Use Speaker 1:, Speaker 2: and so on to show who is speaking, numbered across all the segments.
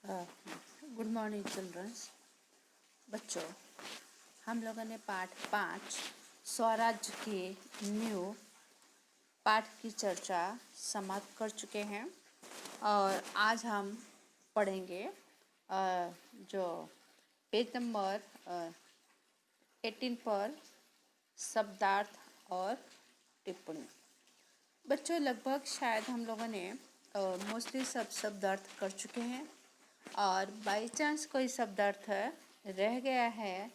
Speaker 1: Good morning children's. बच्चों, हम लोगों ने पाठ 5 स्वराज्य के न्यू पाठ की चर्चा समाप्त कर चुके हैं और आज हम पढ़ेंगे जो पेज नंबर 18 पर शब्दार्थ और टिप्पणी। बच्चों, लगभग शायद हम लोगों ने मोस्टली सब शब्दार्थ कर चुके हैं और बाई चांस कोई शब्दार्थ रह गया है,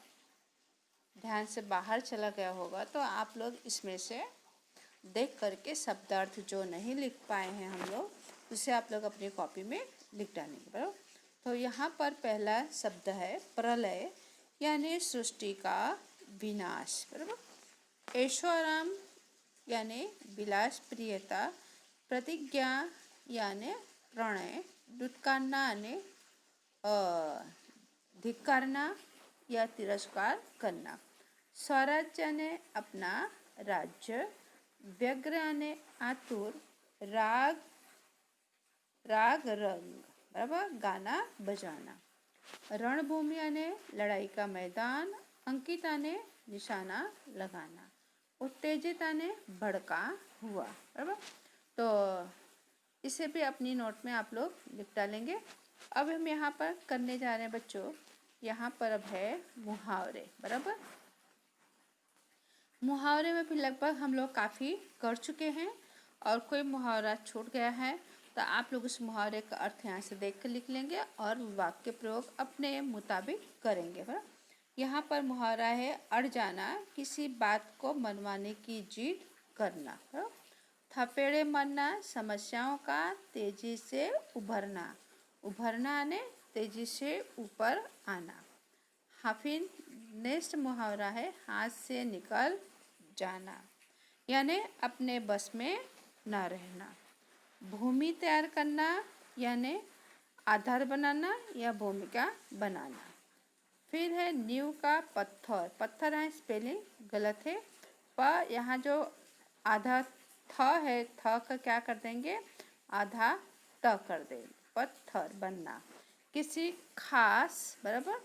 Speaker 1: ध्यान से बाहर चला गया होगा, तो आप लोग इसमें से देख करके शब्दार्थ जो नहीं लिख पाए हैं हम लोग, उसे आप लोग अपनी कॉपी में लिख डालेंगे। बराबर। तो यहाँ पर पहला शब्द है प्रलय, यानी सृष्टि का विनाश। बराबर। ऐशोआराम यानी विलास प्रियता, प्रतिज्ञा यानी प्रणय, दुत्कारना यानी धिक्कारना या तिरस्कार करना, स्वराज्य ने अपना राज्य, व्यग्र ने आतुर, राग रंग, बराबर, गाना बजाना, रणभूमि ने लड़ाई का मैदान, अंकिता ने निशाना लगाना, उत्तेजिता ने भड़का हुआ। बराबर। तो इसे भी अपनी नोट में आप लोग लिख डालेंगे। अब हम यहाँ पर करने जा रहे हैं बच्चों, यहाँ पर अब है मुहावरे। बराबर। मुहावरे में भी लगभग हम लोग काफ़ी कर चुके हैं और कोई मुहावरा छूट गया है तो आप लोग उस मुहावरे का अर्थ यहाँ से देख कर लिख लेंगे और वाक्य प्रयोग अपने मुताबिक करेंगे। बराबर। यहाँ पर मुहावरा है अड़ जाना, किसी बात को मनवाने की जिद करना। बराबर। थपेड़े मारना, समस्याओं का तेजी से उभरना, उभरना ने तेजी से ऊपर आना। हाफिन नेक्स्ट मुहावरा है हाथ से निकल जाना, यानी अपने बस में न रहना। भूमि तैयार करना यानी आधार बनाना या भूमिका बनाना। फिर है नींव का पत्थर, पत्थर है स्पेलिंग गलत है, पर यहाँ जो आधा थ है, थ का क्या कर देंगे, आधा त कर देंगे, पत्थर बनना। किसी खास, बराबर,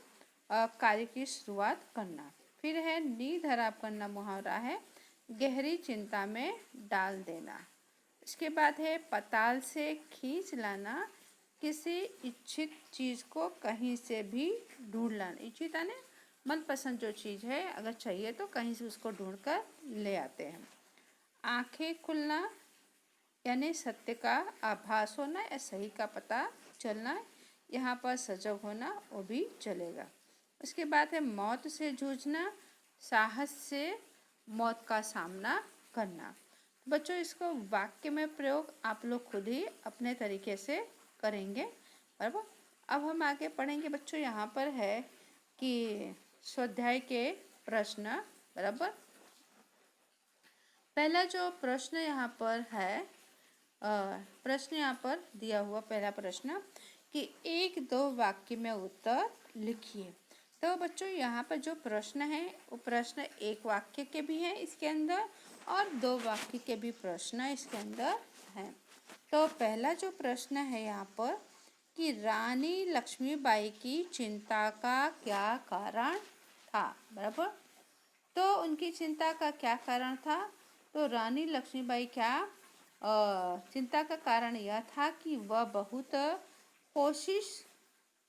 Speaker 1: कार्य की शुरुआत करना। फिर है नींद हराम करना, मुहावरा है गहरी चिंता में डाल देना। इसके बाद है पताल से खींच लाना, किसी इच्छित चीज़ को कहीं से भी ढूंढ लाना। इच्छित यानी मनपसंद जो चीज़ है अगर चाहिए तो कहीं से उसको ढूंढ कर ले आते हैं। आंखें खुलना यानी सत्य का आभास होना या सही का पता चलना, यहाँ पर सजग होना वो भी चलेगा। उसके बाद है मौत से जूझना, साहस से मौत का सामना करना। बच्चों, इसको वाक्य में प्रयोग आप लोग खुद ही अपने तरीके से करेंगे। बराबर। अब हम आगे पढ़ेंगे बच्चों, यहाँ पर है कि स्वाध्याय के प्रश्न। बराबर। पहला जो प्रश्न यहाँ पर है, प्रश्न यहाँ पर दिया हुआ पहला प्रश्न कि 1-2 वाक्य में उत्तर लिखिए। तो बच्चों, यहाँ पर जो प्रश्न है वो प्रश्न एक वाक्य के भी हैं इसके अंदर और 2 वाक्य के भी प्रश्न इसके अंदर हैं। तो पहला जो प्रश्न है यहाँ पर कि रानी लक्ष्मीबाई की चिंता का क्या कारण था। बराबर। तो उनकी चिंता का क्या कारण था, तो रानी लक्ष्मीबाई क्या चिंता का कारण यह था कि वह बहुत कोशिश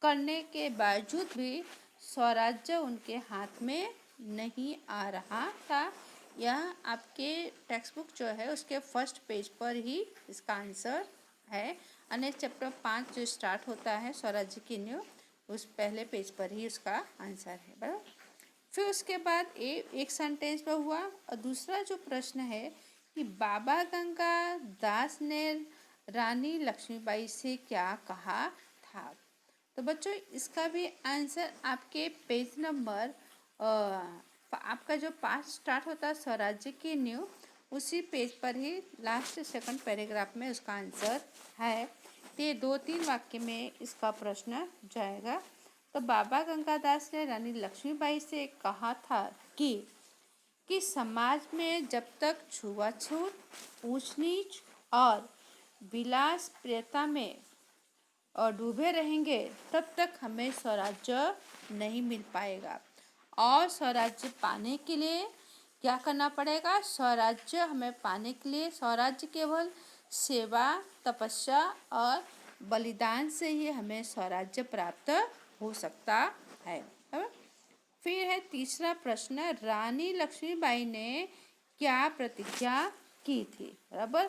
Speaker 1: करने के बावजूद भी स्वराज्य उनके हाथ में नहीं आ रहा था। यह आपके टेक्स्ट बुक जो है उसके फर्स्ट पेज पर ही इसका आंसर है। अन्य चैप्टर 5 जो स्टार्ट होता है स्वराज्य की नींव, उस पहले पेज पर ही उसका आंसर है। बराबर। फिर उसके बाद एक सेंटेंस में हुआ और दूसरा जो प्रश्न है कि बाबा गंगा दास ने रानी लक्ष्मीबाई से क्या कहा था। तो बच्चों, इसका भी आंसर आपके पेज नंबर आपका जो 5 स्टार्ट होता है स्वराज्य की नींव, उसी पेज पर ही लास्ट सेकंड पैराग्राफ में उसका आंसर है। ये 2-3 वाक्य में इसका प्रश्न जाएगा। तो बाबा गंगादास ने रानी लक्ष्मीबाई से कहा था कि समाज में जब तक छुआछूत, ऊंच नीच और विलास प्रियता में और डूबे रहेंगे तब तक हमें स्वराज्य नहीं मिल पाएगा। और स्वराज्य पाने के लिए क्या करना पड़ेगा? स्वराज्य हमें पाने के लिए स्वराज्य केवल सेवा, तपस्या और बलिदान से ही हमें स्वराज्य प्राप्त हो सकता है। फिर है तीसरा प्रश्न, रानी लक्ष्मीबाई ने क्या प्रतिज्ञा की थी? बराबर।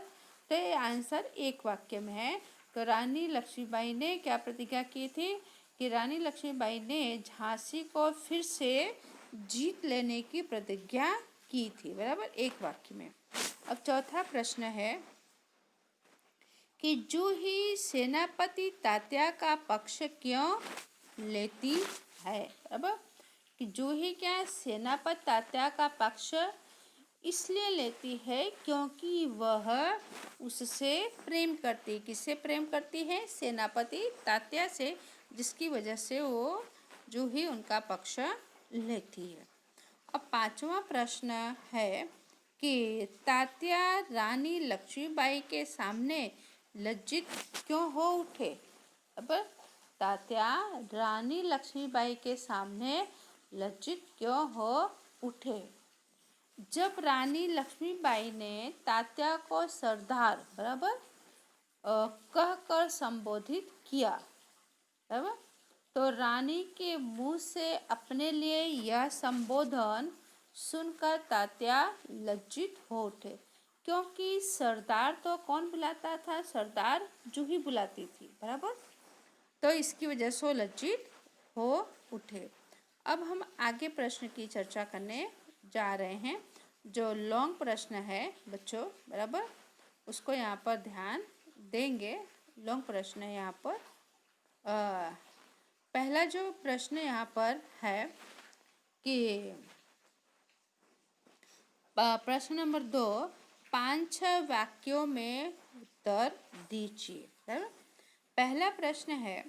Speaker 1: तो ये आंसर एक वाक्य में है। तो रानी लक्ष्मीबाई ने क्या प्रतिज्ञा की थी? कि रानी लक्ष्मीबाई ने झांसी को फिर से जीत लेने की प्रतिज्ञा की थी। बराबर, एक वाक्य में। अब चौथा प्रश्न है कि जूही सेनापति तात्या का पक्ष क्यों लेती है? बराबर, कि जूही क्या सेनापति तात्या का पक्ष इसलिए लेती है क्योंकि वह उससे प्रेम करती है। किससे प्रेम करती है? सेनापति तात्या से, जिसकी वजह से वो जूही उनका पक्ष लेती है। अब पांचवा प्रश्न है कि तात्या रानी लक्ष्मीबाई के सामने लज्जित क्यों हो उठे? अब तात्या रानी लक्ष्मीबाई के सामने लज्जित क्यों हो उठे? जब रानी लक्ष्मीबाई ने तात्या को सरदार बराबर कहकर संबोधित किया, बराबर, तो रानी के मुंह से अपने लिए यह संबोधन सुनकर तात्या लज्जित हो उठे। क्योंकि सरदार तो कौन बुलाता था? सरदार जूही बुलाती थी। बराबर, तो इसकी वजह से वो लज्जित हो उठे। अब हम आगे प्रश्न की चर्चा करने जा रहे हैं। जो लॉन्ग प्रश्न है बच्चों, बराबर, उसको यहाँ पर ध्यान देंगे। लॉन्ग प्रश्न है यहाँ पर। पहला जो प्रश्न यहाँ पर है कि प्रश्न नंबर 2, 5-6 वाक्यों में उत्तर दीजिए। बराबर, पहला प्रश्न है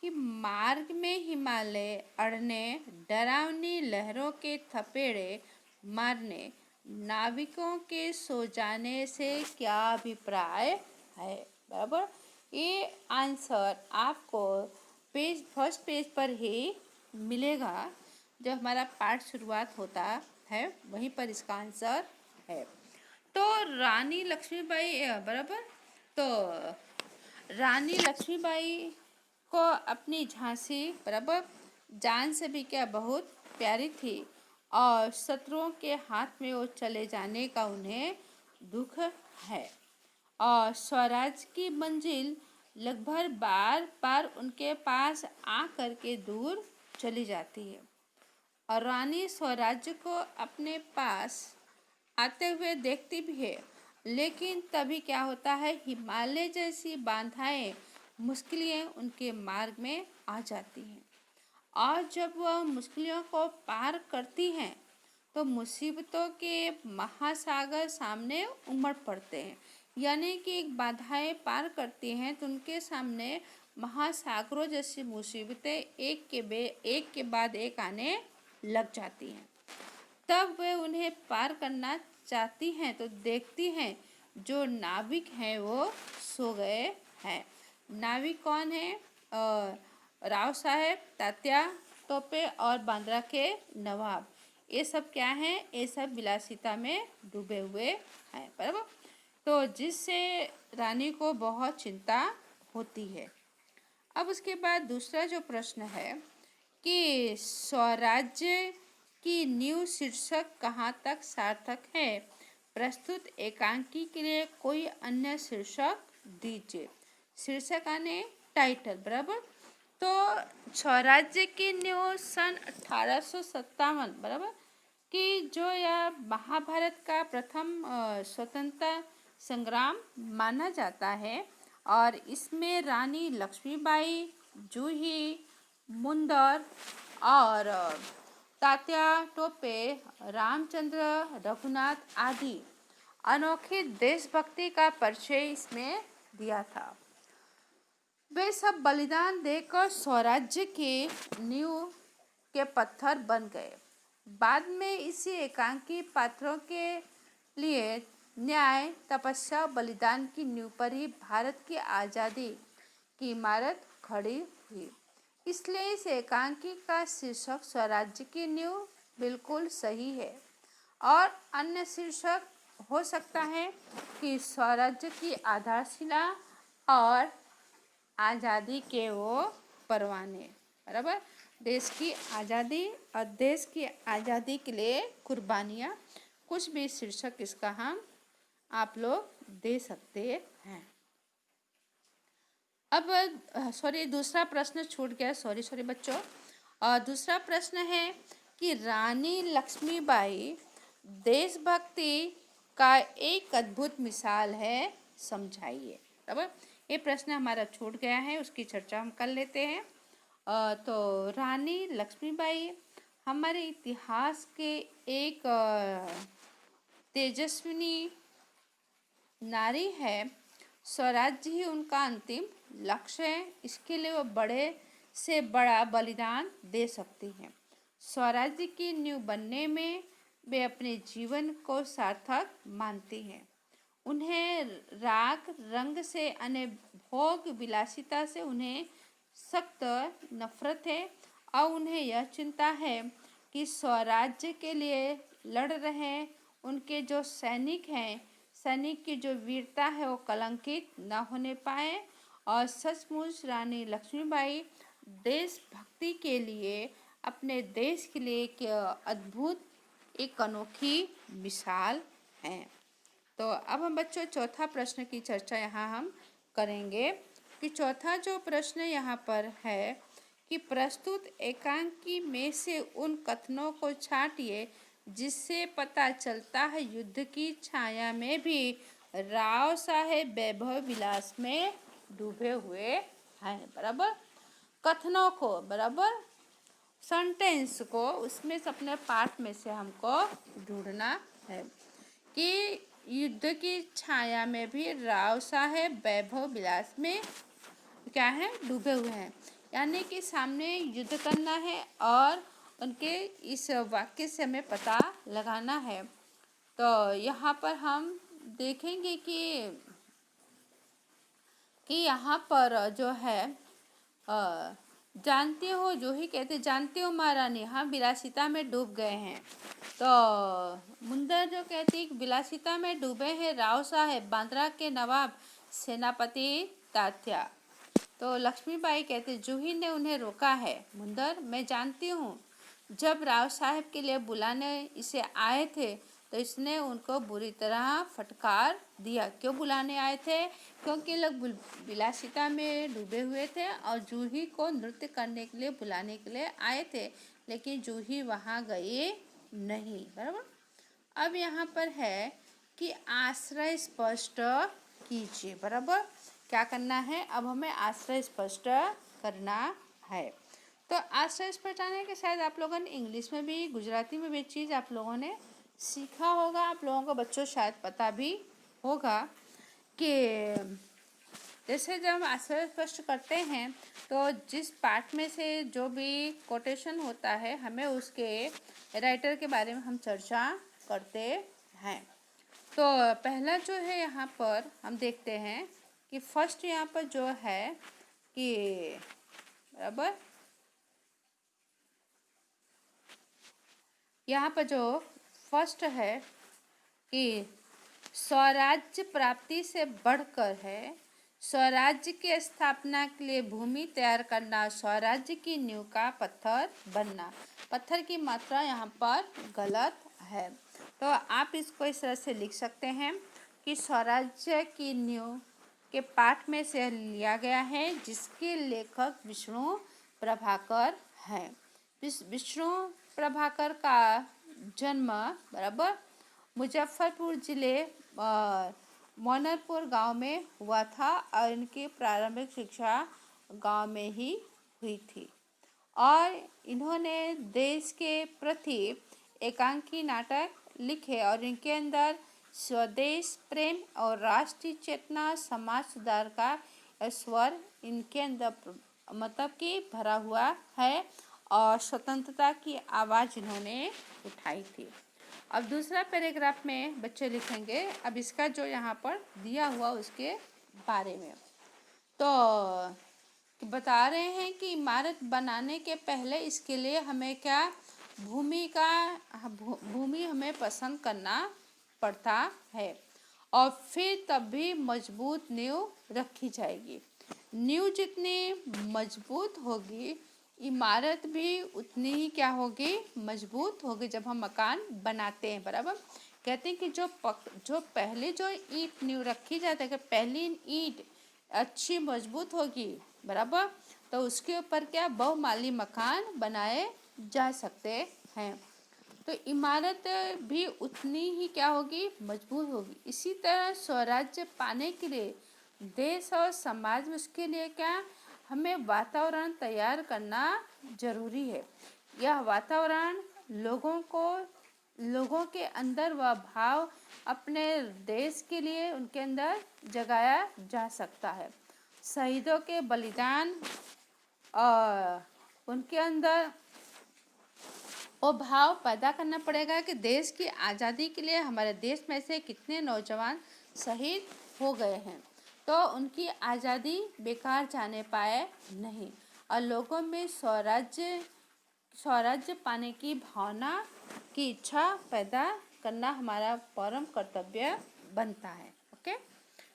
Speaker 1: कि मार्ग में हिमालय अड़ने, डरावनी लहरों के थपेड़े मारने, नाविकों के सो जाने से क्या अभिप्राय है? बराबर, ये आंसर आपको फर्स्ट पेज पर ही मिलेगा। जो हमारा पाठ शुरुआत होता है वहीं पर इसका आंसर है। तो रानी लक्ष्मीबाई, बराबर, तो रानी लक्ष्मीबाई को अपनी झांसी बराबर जान से भी क्या बहुत प्यारी थी और शत्रुओं के हाथ में वो चले जाने का उन्हें दुख है। और स्वराज की मंजिल लगभग बार बार उनके पास आ करके दूर चली जाती है। और रानी स्वराज्य को अपने पास आते हुए देखती भी है, लेकिन तभी क्या होता है? हिमालय जैसी बाधाएं, मुश्किलें उनके मार्ग में आ जाती हैं। और जब वह मुश्किलों को पार करती हैं तो मुसीबतों के महासागर सामने उमड़ पड़ते हैं। यानी कि एक बाधाएं पार करती हैं तो उनके सामने महासागरों जैसी मुसीबतें एक के बाद एक आने लग जाती हैं। तब वे उन्हें पार करना चाहती हैं तो देखती हैं जो नाविक हैं वो सो गए हैं। नाविक कौन है? राव साहेब, तात्या टोपे और बांद्रा के नवाब। ये सब क्या हैं? ये सब विलासिता में डूबे हुए हैं। बराबर, तो जिससे रानी को बहुत चिंता होती है। अब उसके बाद दूसरा जो प्रश्न है कि स्वराज्य की नींव शीर्षक कहाँ तक सार्थक है? प्रस्तुत एकांकी के लिए कोई अन्य शीर्षक दीजिए। शीर्षक आने टाइटल। बराबर, तो स्वराज्य की नींव सन 1857 बराबर कि जो यह महाभारत का प्रथम स्वतंत्रता संग्राम माना जाता है। और इसमें रानी लक्ष्मीबाई, जूही, मुंदर और तात्या टोपे, रामचंद्र, रघुनाथ आदि अनोखी देशभक्ति का परिचय इसमें दिया था। वे सब बलिदान देकर स्वराज्य के नींव के पत्थर बन गए। बाद में इसी एकांकी पात्रों के लिए न्याय, तपस्या, बलिदान की नींव पर ही भारत की आज़ादी की इमारत खड़ी हुई। इसलिए इस एकांकी का शीर्षक स्वराज्य की नींव बिल्कुल सही है। और अन्य शीर्षक हो सकता है कि स्वराज्य की आधारशिला और आज़ादी के वो परवाने। बराबर, देश की आज़ादी और देश की आज़ादी के लिए कुर्बानियाँ, कुछ भी शीर्षक इसका हम आप लोग दे सकते हैं। अब दूसरा प्रश्न छूट गया, सॉरी बच्चों। दूसरा प्रश्न है कि रानी लक्ष्मीबाई देशभक्ति का एक अद्भुत मिसाल है, समझाइए। बराबर, ये प्रश्न हमारा छूट गया है, उसकी चर्चा हम कर लेते हैं। तो रानी लक्ष्मीबाई हमारे इतिहास के एक तेजस्विनी नारी है। स्वराज्य ही उनका अंतिम लक्ष्य है, इसके लिए वो बड़े से बड़ा बलिदान दे सकती हैं। स्वराज्य की नींव बनने में वे अपने जीवन को सार्थक मानती हैं। उन्हें राग रंग से अन्य भोग विलासिता से उन्हें सख्त नफरत है और उन्हें यह चिंता है कि स्वराज्य के लिए लड़ रहे उनके जो सैनिक हैं, सैनिक की जो वीरता है वो कलंकित न होने पाए। और सचमुच रानी लक्ष्मीबाई देशभक्ति के लिए, अपने देश के लिए एक अद्भुत, एक अनोखी मिसाल है। तो अब हम बच्चों चौथा प्रश्न की चर्चा यहाँ हम करेंगे कि चौथा जो प्रश्न यहाँ पर है कि प्रस्तुत एकांकी में से उन कथनों को छांटिए जिससे पता चलता है युद्ध की छाया में भी राव साहेब वैभव विलास में डूबे हुए हैं। बराबर, कथनों को, बराबर, सेंटेंस को उसमें से अपने पाठ में से हमको ढूंढना है कि युद्ध की छाया में भी राव साहेब वैभव विलास में क्या है, डूबे हुए हैं। यानी कि सामने युद्ध करना है और उनके इस वाक्य से हमें पता लगाना है। तो यहाँ पर हम देखेंगे कि यहाँ पर जो है जानते हो, जो ही कहते जानते हो महारानी, हम विलासिता में डूब गए हैं। तो मुंदर जो कहती विलासिता में डूबे हैं राव साहेब, बांद्रा के नवाब सेनापति तात्या। तो लक्ष्मीबाई कहते जूही ने उन्हें रोका है। मुंदर, मैं जानती हूँ, जब राव साहब के लिए बुलाने इसे आए थे तो इसने उनको बुरी तरह फटकार दिया। क्यों बुलाने आए थे? क्योंकि लोग विलासिता में डूबे हुए थे और जूही को नृत्य करने के लिए बुलाने के लिए आए थे, लेकिन जूही वहाँ गई नहीं। बराबर, अब यहाँ पर है कि आश्रय स्पष्ट कीजिए। बराबर, क्या करना है? अब हमें आश्रय स्पष्ट करना है। तो आश्रय स्पष्ट आने के शायद आप लोगों ने इंग्लिश में भी, गुजराती में भी चीज़ आप लोगों ने सीखा होगा। आप लोगों को बच्चों शायद पता भी होगा कि जैसे जब हम आश्रय स्पष्ट करते हैं तो जिस पार्ट में से जो भी कोटेशन होता है, हमें उसके राइटर के बारे में हम चर्चा करते हैं। तो पहला जो है यहाँ पर हम देखते हैं कि फर्स्ट यहाँ पर जो है कि, बराबर, यहाँ पर जो फर्स्ट है कि स्वराज्य प्राप्ति से बढ़कर है स्वराज्य की स्थापना के लिए भूमि तैयार करना, स्वराज्य की नींव का पत्थर बनना। पत्थर की मात्रा यहाँ पर गलत है, तो आप इसको इस तरह से लिख सकते हैं कि स्वराज्य की नींव के पाठ में से लिया गया है, जिसके लेखक विष्णु प्रभाकर हैं। विष्णु प्रभाकर का जन्म, बराबर, मुजफ्फरपुर जिले मोनरपुर गांव में हुआ था और इनकी प्रारंभिक शिक्षा गांव में ही हुई थी। और इन्होंने देश के प्रति एकांकी नाटक लिखे और इनके अंदर स्वदेश प्रेम और राष्ट्रीय चेतना, समाज सुधार का स्वर इनके अंदर मतलब कि भरा हुआ है और स्वतंत्रता की आवाज़ इन्होंने उठाई थी। अब दूसरा पैराग्राफ में बच्चे लिखेंगे अब इसका जो यहाँ पर दिया हुआ उसके बारे में। तो बता रहे हैं कि इमारत बनाने के पहले इसके लिए हमें क्या भूमि हमें पसंद करना पड़ता है और फिर तब भी मजबूत नींव रखी जाएगी। नींव जितनी मजबूत होगी इमारत भी उतनी ही क्या होगी, मजबूत होगी। जब हम मकान बनाते हैं, बराबर कहते हैं कि जो पहले जो ईंट नींव रखी जाती है, पहली ईंट अच्छी मजबूत होगी, बराबर, तो उसके ऊपर क्या बहुमाली मकान बनाए जा सकते हैं। तो इमारत भी उतनी ही क्या होगी, मजबूत होगी। इसी तरह स्वराज्य पाने के लिए देश और समाज में उसके लिए क्या हमें वातावरण तैयार करना जरूरी है। यह वातावरण लोगों के अंदर वह भाव अपने देश के लिए उनके अंदर जगाया जा सकता है। शहीदों के बलिदान और उनके अंदर वो भाव पैदा करना पड़ेगा कि देश की आज़ादी के लिए हमारे देश में से कितने नौजवान शहीद हो गए हैं, तो उनकी आज़ादी बेकार जाने पाए नहीं और लोगों में स्वराज्य पाने की भावना की इच्छा पैदा करना हमारा परम कर्तव्य बनता है। ओके,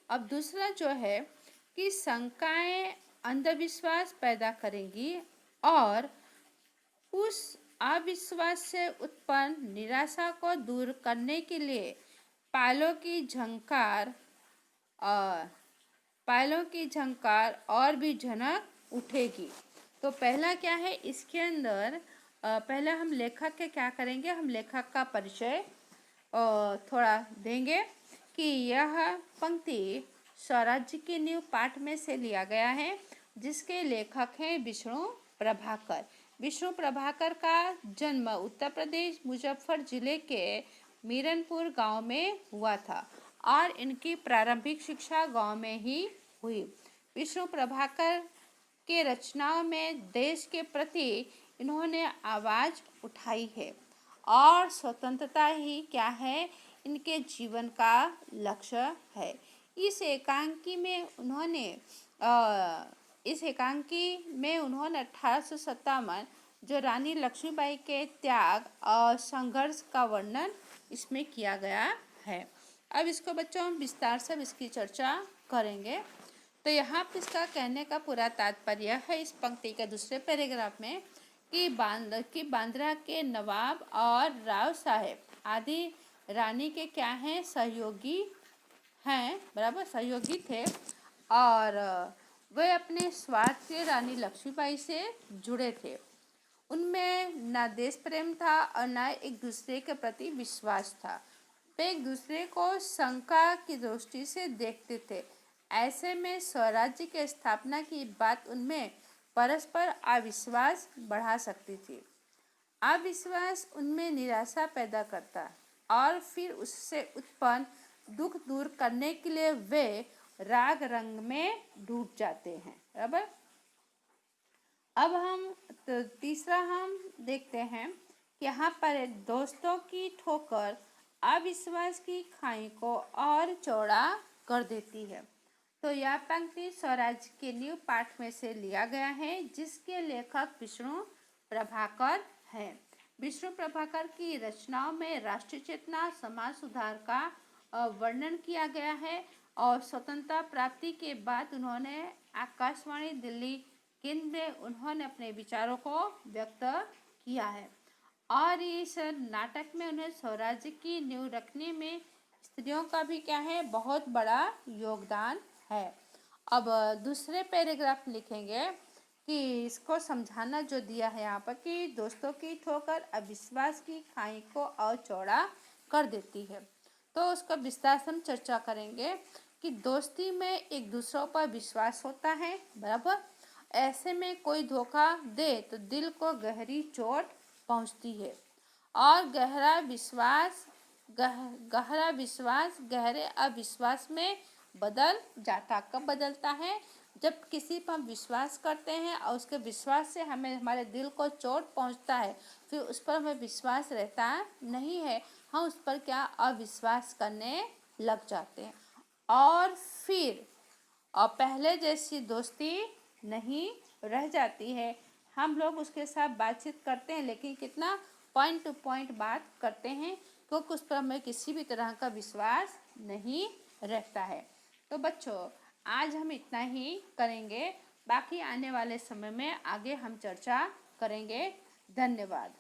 Speaker 1: अब दूसरा जो है कि शंकाएं अंधविश्वास पैदा करेंगी और उस अविश्वास से उत्पन्न निराशा को दूर करने के लिए पायलों की झंकार और भी झनक उठेगी। तो पहला क्या है इसके अंदर, पहले हम लेखक के क्या करेंगे, हम लेखक का परिचय थोड़ा देंगे कि यह पंक्ति स्वराज्य की नींव पाठ में से लिया गया है, जिसके लेखक हैं विष्णु प्रभाकर। विष्णु प्रभाकर का जन्म उत्तर प्रदेश मुजफ्फर जिले के मीरनपुर गांव में हुआ था और इनकी प्रारंभिक शिक्षा गांव में ही हुई। विष्णु प्रभाकर के रचनाओं में देश के प्रति इन्होंने आवाज़ उठाई है और स्वतंत्रता ही क्या है इनके जीवन का लक्ष्य है। इस एकांकी में उन्होंने 1857 जो रानी लक्ष्मीबाई के त्याग और संघर्ष का वर्णन इसमें किया गया है। अब इसको बच्चों हम विस्तार से इसकी चर्चा करेंगे। तो यहाँ पर इसका कहने का पूरा तात्पर्य है इस पंक्ति के दूसरे पैराग्राफ में कि बांद्रा के नवाब और राव साहेब आदि रानी के क्या हैं, सहयोगी हैं, बराबर सहयोगी थे और वे अपने स्वार्थ से रानी लक्ष्मीबाई से जुड़े थे। उनमें न देश प्रेम था और न एक दूसरे के प्रति विश्वास था। वे एक दूसरे को शंका की दृष्टि से देखते थे। ऐसे में स्वराज्य की स्थापना की बात उनमें परस्पर अविश्वास बढ़ा सकती थी। अविश्वास उनमें निराशा पैदा करता और फिर उससे उत्पन्न दुख दूर करने के लिए वे राग रंग में डूब जाते हैं, बराबर। अब हम तीसरा हम देखते हैं कि यहाँ पर दोस्तों की ठोकर अविश्वास की खाई को और चौड़ा कर देती है। तो यह पंक्ति स्वराज्य के नींव पाठ में से लिया गया है, जिसके लेखक विष्णु प्रभाकर हैं। विष्णु प्रभाकर की रचनाओं में राष्ट्रीय चेतना, समाज सुधार का वर्णन किया गया है और स्वतंत्रता प्राप्ति के बाद उन्होंने आकाशवाणी दिल्ली केंद्र में उन्होंने अपने विचारों को व्यक्त किया है और इस नाटक में उन्हें स्वराज्य की नींव रखने में स्त्रियों का भी क्या है, बहुत बड़ा योगदान है। अब दूसरे पैराग्राफ लिखेंगे कि इसको समझाना जो दिया है यहाँ पर कि दोस्तों की ठोकर अविश्वास की खाई को और चौड़ा कर देती है। तो उसका विस्तार से हम चर्चा करेंगे कि दोस्ती में एक दूसरों पर विश्वास होता है, बराबर। ऐसे में कोई धोखा दे तो दिल को गहरी चोट पहुँचती है और गहरा विश्वास गहरे अविश्वास में बदल जाता। कब बदलता है? जब किसी पर विश्वास करते हैं और उसके विश्वास से हमें हमारे दिल को चोट पहुंचता है, फिर उस पर हमें विश्वास रहता नहीं है, हम उस पर क्या अविश्वास करने लग जाते हैं और फिर पहले जैसी दोस्ती नहीं रह जाती है। हम लोग उसके साथ बातचीत करते हैं, लेकिन कितना पॉइंट टू पॉइंट बात करते हैं, क्योंकि उस पर हमें किसी भी तरह का विश्वास नहीं रहता है। तो बच्चों, आज हम इतना ही करेंगे, बाकी आने वाले समय में आगे हम चर्चा करेंगे। धन्यवाद।